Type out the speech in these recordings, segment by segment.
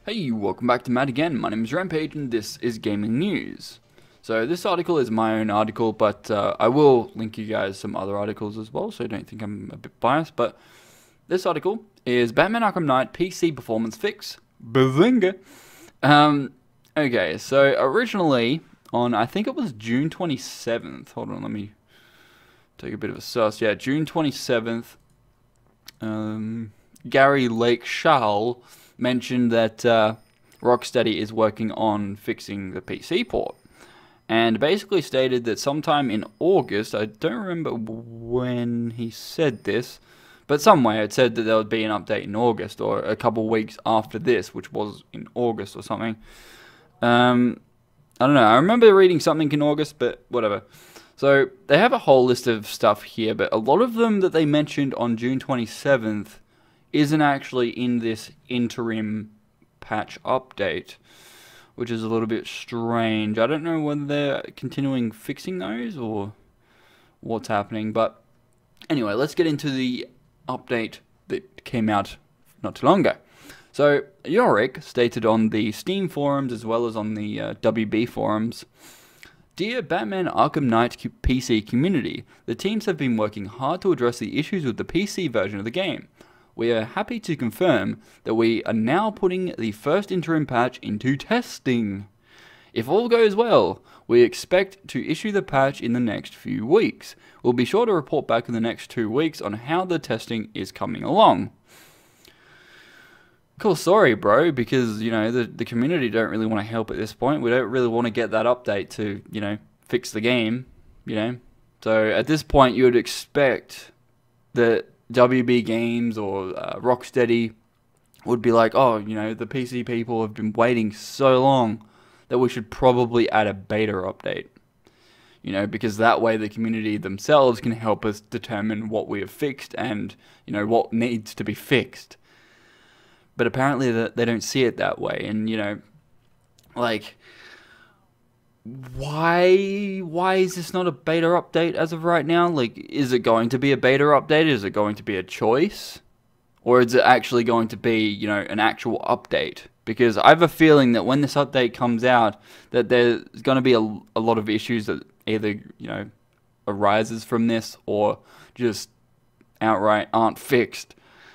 Hey, welcome back to Matt again. My name is Rampage and this is Gaming News. So this article is my own article, but I will link you guys some other articles as well, so don't think I'm a bit biased. But this article is Batman Arkham Knight PC Performance Fix. Bazinga! Okay, so originally on, I think it was June 27th. Hold on, let me take a bit of a search. Yeah, June 27th. Gary Lake Shall mentioned that Rocksteady is working on fixing the PC port, and basically stated that sometime in August, I don't remember when he said this, but somewhere it said that there would be an update in August, or a couple weeks after this, which was in August or something. I don't know, I remember reading something in August, but whatever. So, they have a whole list of stuff here, but a lot of them that they mentioned on June 27th isn't actually in this interim patch update, which is a little bit strange. I don't know whether they're continuing fixing those or what's happening, but anyway, let's get into the update that came out not too long ago. So, Yorick stated on the Steam forums as well as on the WB forums, "Dear Batman Arkham Knight PC community, the teams have been working hard to address the issues with the PC version of the game. We are happy to confirm that we are now putting the first interim patch into testing. If all goes well, we expect to issue the patch in the next few weeks. We'll be sure to report back in the next 2 weeks on how the testing is coming along." Cool story, bro, because, you know, the community don't really want to help at this point. We don't really want to get that update to, you know, fix the game, you know. So at this point, you would expect that WB Games or Rocksteady would be like, oh, you know, the PC people have been waiting so long that we should probably add a beta update. You know, because that way the community themselves can help us determine what we have fixed and, you know, what needs to be fixed. But apparently they don't see it that way, and, you know, like, why is this not a beta update as of right now? Like, is it going to be a beta update? Is it going to be a choice? Or is it actually going to be, you know, an actual update? Because I have a feeling that when this update comes out, that there's going to be a lot of issues that either, you know, arises from this or just outright aren't fixed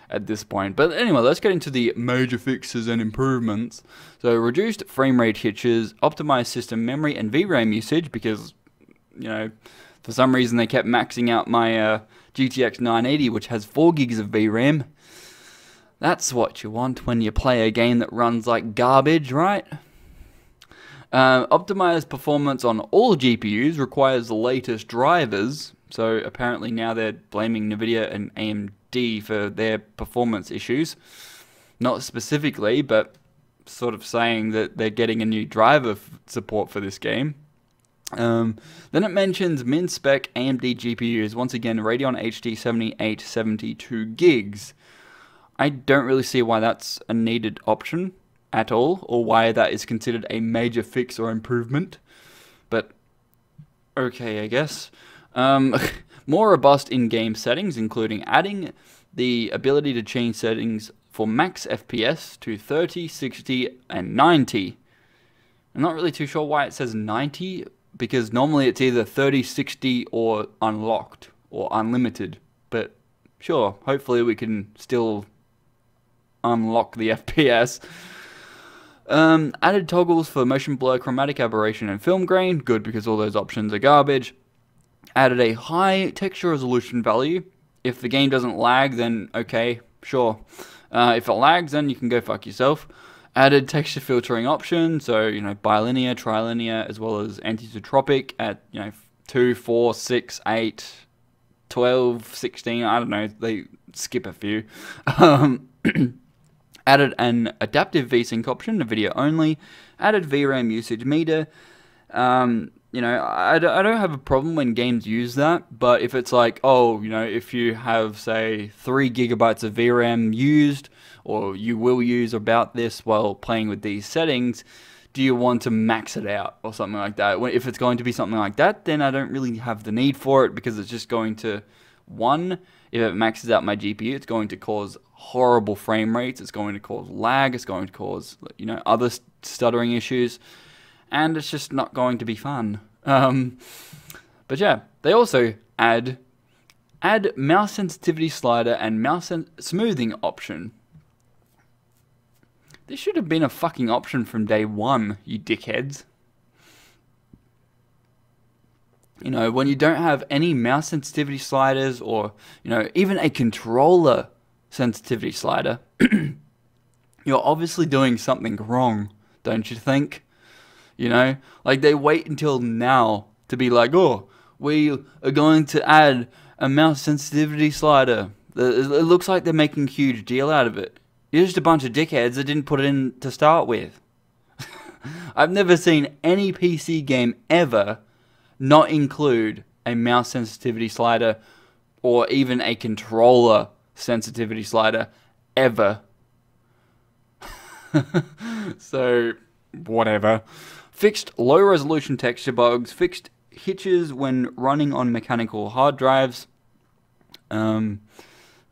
at this point. But anyway, let's get into the major fixes and improvements. So, reduced frame rate hitches, optimized system memory and VRAM usage, because, you know, for some reason they kept maxing out my GTX 980, which has 4 gigs of VRAM. That's what you want when you play a game that runs like garbage, right? Optimized performance on all GPUs, requires the latest drivers. So apparently now they're blaming Nvidia and AMD for their performance issues. Not specifically, but sort of saying that they're getting a new driver support for this game. Then it mentions min-spec AMD GPUs, once again Radeon HD 7870 2 gigs. I don't really see why that's a needed option at all, or why that is considered a major fix or improvement. But okay, I guess. More robust in-game settings, including adding the ability to change settings for max FPS to 30, 60, and 90. I'm not really too sure why it says 90, because normally it's either 30, 60, or unlocked, or unlimited. But sure, hopefully we can still unlock the FPS. Added toggles for motion blur, chromatic aberration, and film grain. Good, because all those options are garbage. Added a high texture resolution value. If the game doesn't lag, then okay, sure. If it lags, then you can go fuck yourself. Added texture filtering option, so, you know, bilinear, trilinear, as well as anisotropic at, you know, 2, 4, 6, 8, 12, 16, I don't know, they skip a few. Added an adaptive VSync option, video only. Added VRAM usage meter. You know, I don't have a problem when games use that, but if it's like, oh, you know, if you have, say, 3 gigabytes of VRAM used, or you will use about this while playing with these settings, do you want to max it out, or something like that? If it's going to be something like that, then I don't really have the need for it, because it's just going to One, if it maxes out my GPU, it's going to cause horrible frame rates. It's going to cause lag. It's going to cause, other stuttering issues. And it's just not going to be fun. But yeah, they also add mouse sensitivity slider and mouse smoothing option. This should have been a fucking option from day one, you dickheads. When you don't have any mouse sensitivity sliders or, even a controller sensitivity slider, you're obviously doing something wrong, don't you think? Like they wait until now to be like, oh, we are going to add a mouse sensitivity slider. It looks like they're making a huge deal out of it. You're just a bunch of dickheads that didn't put it in to start with. I've never seen any PC game ever not include a mouse sensitivity slider or even a controller sensitivity slider ever. So, whatever. Fixed low resolution texture bugs, fixed hitches when running on mechanical hard drives.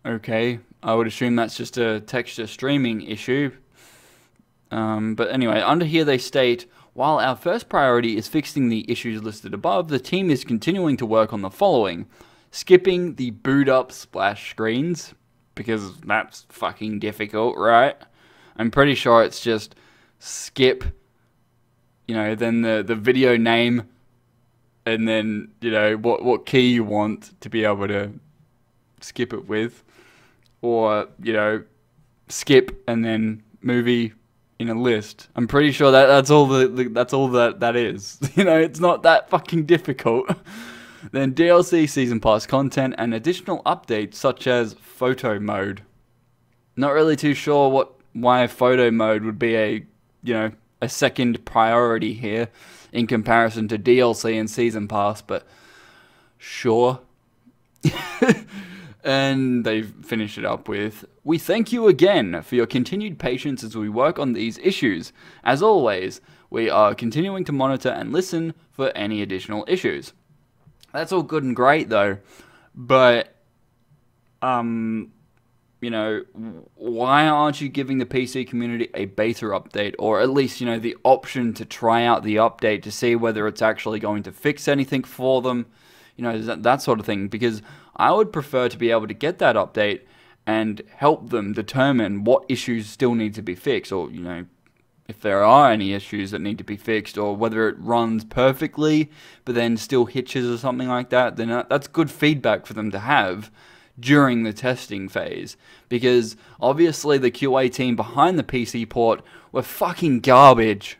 Okay, I would assume that's just a texture streaming issue. But anyway, under here they state, while our first priority is fixing the issues listed above, the team is continuing to work on the following. Skipping the boot up splash screens, because that's fucking difficult, right? I'm pretty sure it's just skip, then the video name, and then, what key you want to be able to skip it with. Or, skip and then movie in a list. I'm pretty sure that's all that's all that is. It's not that fucking difficult. Then DLC, season pass content, and additional updates such as photo mode. Not really too sure why photo mode would be a second priority here in comparison to DLC and season pass, but sure. And they finish it up with, we thank you again for your continued patience as we work on these issues. As always, we are continuing to monitor and listen for any additional issues. That's all good and great though, but, why aren't you giving the PC community a beta update, or at least, the option to try out the update to see whether it's actually going to fix anything for them, that sort of thing, because I would prefer to be able to get that update and help them determine what issues still need to be fixed, or, if there are any issues that need to be fixed, or whether it runs perfectly, but then still hitches or something like that, then that's good feedback for them to have during the testing phase. Because obviously the QA team behind the PC port were fucking garbage,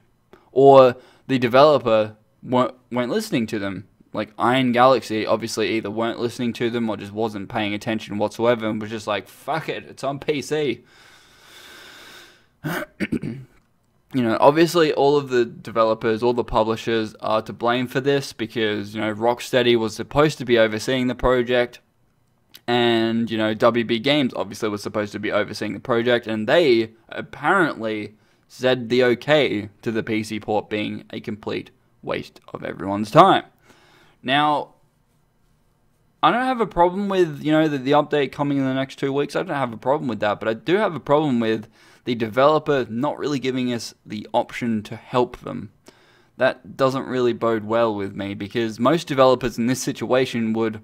or the developer weren't listening to them. Like Iron Galaxy obviously either weren't listening to them or just wasn't paying attention whatsoever and was just like, fuck it, it's on PC. Obviously all of the developers, all the publishers are to blame for this because, Rocksteady was supposed to be overseeing the project, and, WB Games obviously was supposed to be overseeing the project, and they apparently said the okay to the PC port being a complete waste of everyone's time. Now, I don't have a problem with, the update coming in the next 2 weeks. I don't have a problem with that, but I do have a problem with the developer not really giving us the option to help them. That doesn't really bode well with me, because most developers in this situation would,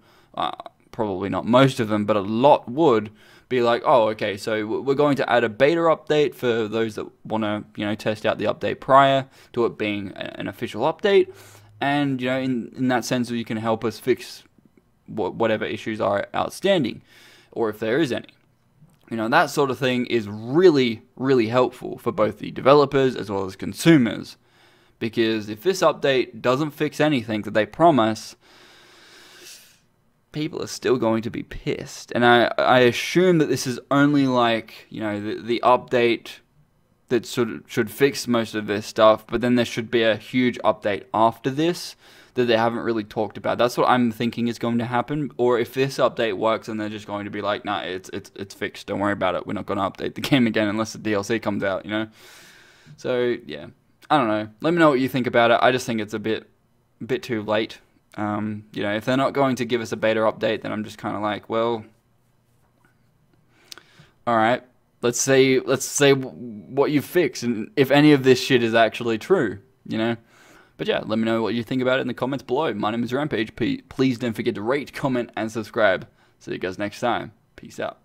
probably not most of them, but a lot would be like, oh, okay, so we're going to add a beta update for those that want to, test out the update prior to it being an official update. And, in that sense, you can help us fix whatever issues are outstanding, or if there is any. That sort of thing is really, really helpful for both the developers as well as consumers. Because if this update doesn't fix anything that they promise, people are still going to be pissed. And I assume that this is only like, the update that should fix most of this stuff, but then there should be a huge update after this that they haven't really talked about. That's what I'm thinking is going to happen. Or if this update works, then they're just going to be like, nah, it's fixed. Don't worry about it. We're not going to update the game again unless the DLC comes out, So, yeah. I don't know. Let me know what you think about it. I just think it's a bit too late. You know, if they're not going to give us a beta update, then I'm just kind of like, well, all right, let's say what you fix, and if any of this shit is actually true, you know. But yeah, let me know what you think about it in the comments below. My name is Rampage. Please don't forget to rate, comment, and subscribe. See you guys next time. Peace out.